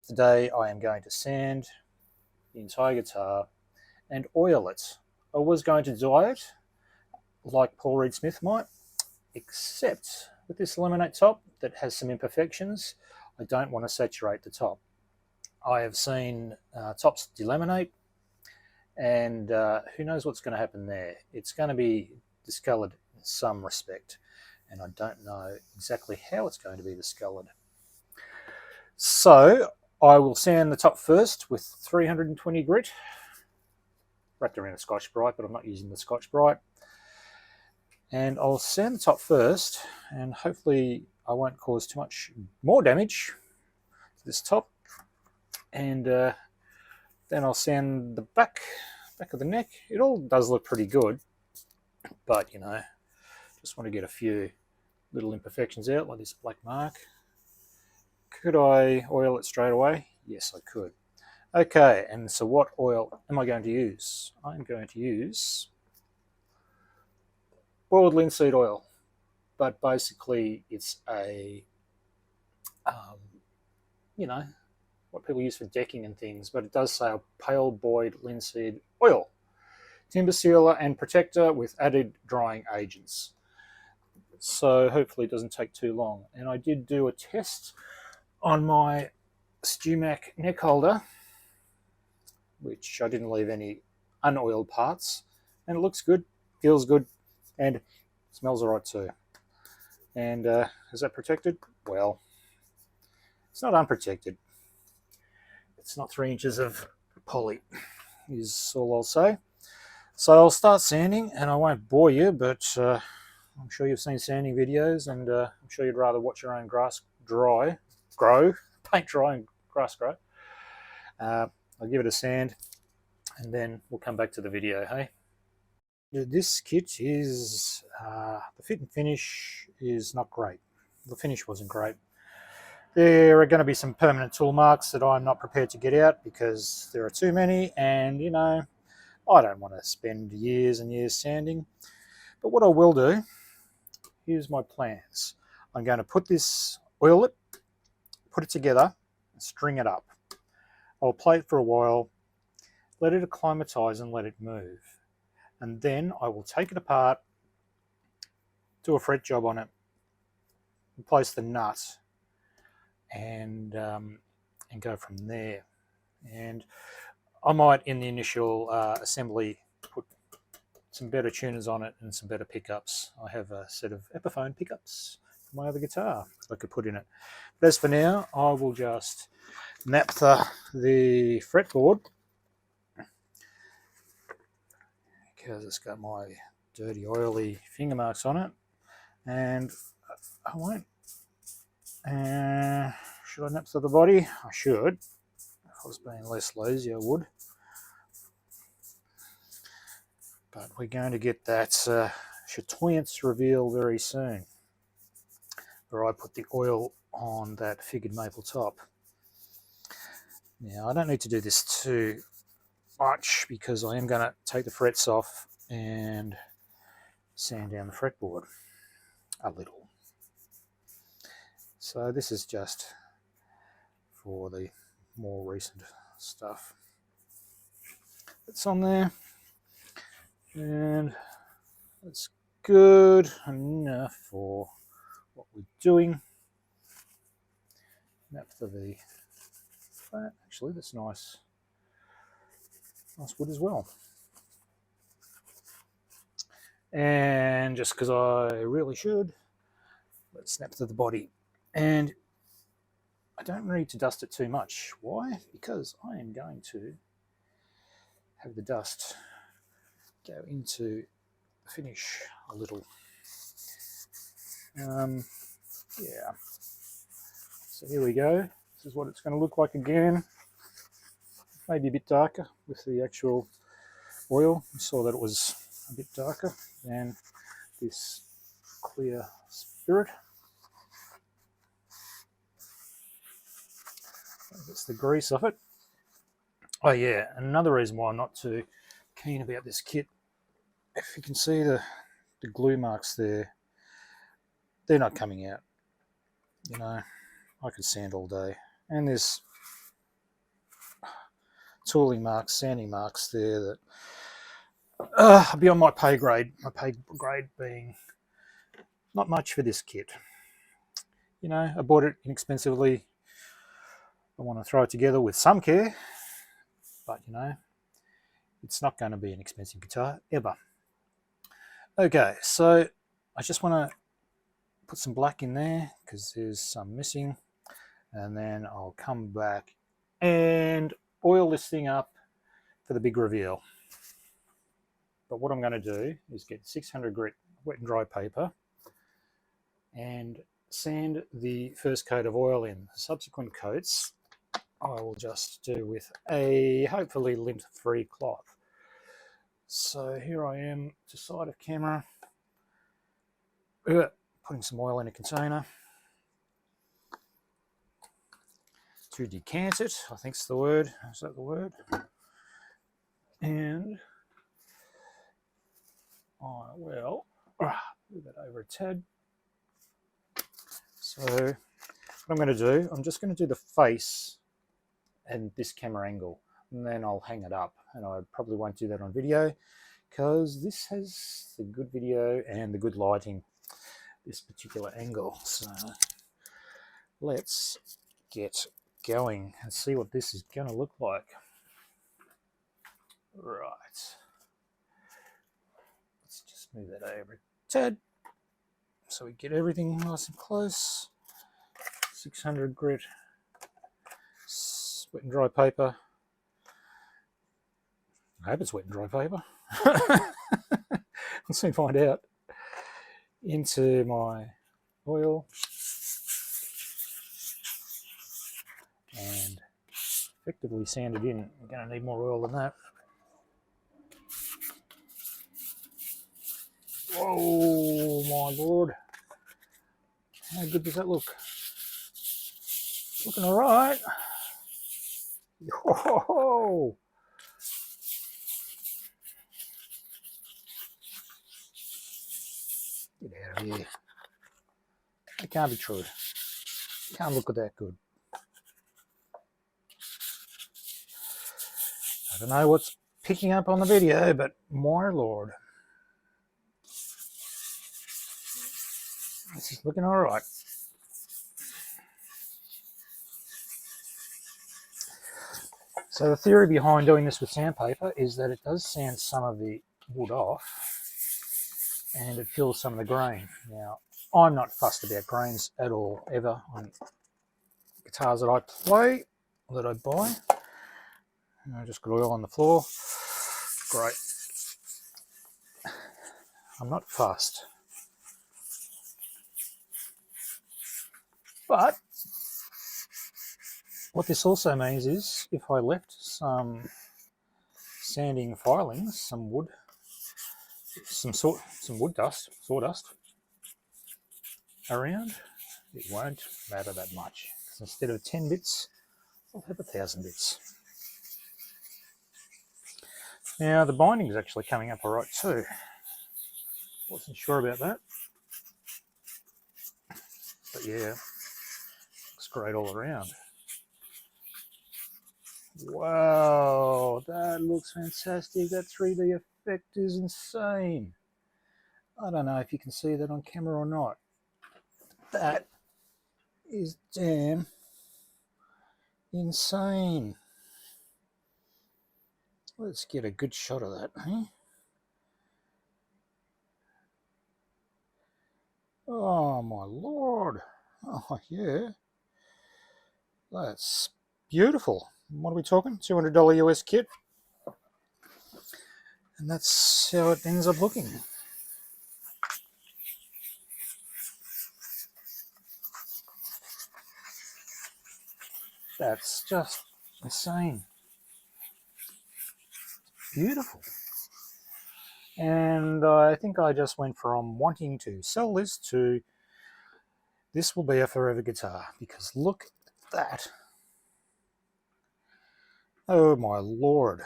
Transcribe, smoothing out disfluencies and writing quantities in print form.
Today I am going to sand the entire guitar and oil it. I was going to dye it like Paul Reed Smith might, except with this laminate top that has some imperfections, I don't want to saturate the top. I have seen tops delaminate, and who knows what's going to happen there. It's going to be discoloured in some respect, and I don't know exactly how it's going to be discoloured. So I will sand the top first with 320 grit, wrapped around a Scotch-Brite, but I'm not using the Scotch-Brite. And I'll sand the top first, and hopefully I won't cause too much more damage to this top. And then I'll sand the back of the neck. It all does look pretty good, but you know, just want to get a few little imperfections out, like this black mark. Could I oil it straight away? Yes, I could. Okay, and so what oil am I going to use? I'm going to use boiled linseed oil, but basically it's a, you know, what people use for decking and things, but it does say a pale boiled linseed oil, timber sealer and protector with added drying agents. So hopefully it doesn't take too long. And I did do a test on my StewMac neck holder, which I didn't leave any unoiled parts, and it looks good, feels good, and smells alright too. And is that protected? Well, it's not unprotected. It's not 3 inches of poly, is all I'll say. So I'll start sanding, and I won't bore you, but I'm sure you've seen sanding videos, and I'm sure you'd rather watch your own grass grow, paint dry and grass grow. I'll give it a sand, and then we'll come back to the video, hey? This kit is, the fit and finish is not great. The finish wasn't great. There are going to be some permanent tool marks that I'm not prepared to get out because there are too many, and you know, I don't want to spend years and years sanding. But what I will do, here's my plans. I'm going to oil it, put it together, and string it up. I'll play it for a while, let it acclimatise and let it move. And then I will take it apart, do a fret job on it, replace the nut, and go from there. And I might, in the initial assembly, put some better tuners on it and some better pickups. I have a set of Epiphone pickups for my other guitar that I could put in it. But as for now, I will just naphtha the fretboard because it's got my dirty, oily finger marks on it, and I won't. Should I naphtha the body? I should. If I was being less lazy, I would. But we're going to get that chatoyance reveal very soon, where I put the oil on that figured maple top. Now, I don't need to do this too much because I am going to take the frets off and sand down the fretboard a little. So this is just for the more recent stuff that's on there, and that's good enough for what we're doing. Naphtha the flat. Actually, that's nice wood as well. And just because I really should, let's naphtha the body. And I don't need to dust it too much. Why? Because I am going to have the dust go into the finish a little. Yeah. So here we go. This is what it's going to look like again. Maybe a bit darker with the actual oil. You saw that it was a bit darker than this clear spirit. That's the grease of it. Oh yeah, another reason why I'm not too keen about this kit, if you can see the glue marks there, they're not coming out. You know, I could sand all day. And there's tooling marks, sanding marks there that beyond my pay grade. My pay grade being not much for this kit. You know, I bought it inexpensively. I want to throw it together with some care, but you know, it's not going to be an expensive guitar ever. Okay, so I just want to put some black in there because there's some missing, and then I'll come back and oil this thing up for the big reveal. But what I'm going to do is get 600 grit wet and dry paper and sand the first coat of oil in. The subsequent coats I will just do with a hopefully lint-free cloth. So here I am to side of camera, putting some oil in a container to decant it, I think it's the word. Is that the word? And I will move that over a tad. So what I'm going to do, I'm just going to do the face and this camera angle, and then I'll hang it up. And I probably won't do that on video because this has the good video and the good lighting, this particular angle. So let's get going and see what this is going to look like. Right. Let's just move that over a tad so we get everything nice and close. 600 grit wet and dry paper. I hope it's wet and dry paper. We'll soon find out. Into my oil and effectively sand it in. I'm going to need more oil than that. Oh my lord. How good does that look? Looking alright. Whoa. Get out of here. That can't be true. It can't look that good. I don't know what's picking up on the video, but my lord. This is looking alright. So the theory behind doing this with sandpaper is that it does sand some of the wood off and it kills some of the grain. Now, I'm not fussed about grains at all, ever, on guitars that I play, or that I buy. And I just got oil on the floor. Great. I'm not fussed. But what this also means is if I left some sanding filings, some wood, some wood dust, sawdust around, it won't matter that much. Because instead of 10 bits, I'll have 1,000 bits. Now the binding is actually coming up all right too. Wasn't sure about that, but yeah, looks great all around. Wow, that looks fantastic. That 3D effect is insane. I don't know if you can see that on camera or not. That is damn insane. Let's get a good shot of that, eh? Oh my lord. Oh yeah. That's beautiful. What are we talking? $200 US kit. And that's how it ends up looking. That's just insane. Beautiful. And I think I just went from wanting to sell this to this will be a forever guitar, because look at that. Oh my lord.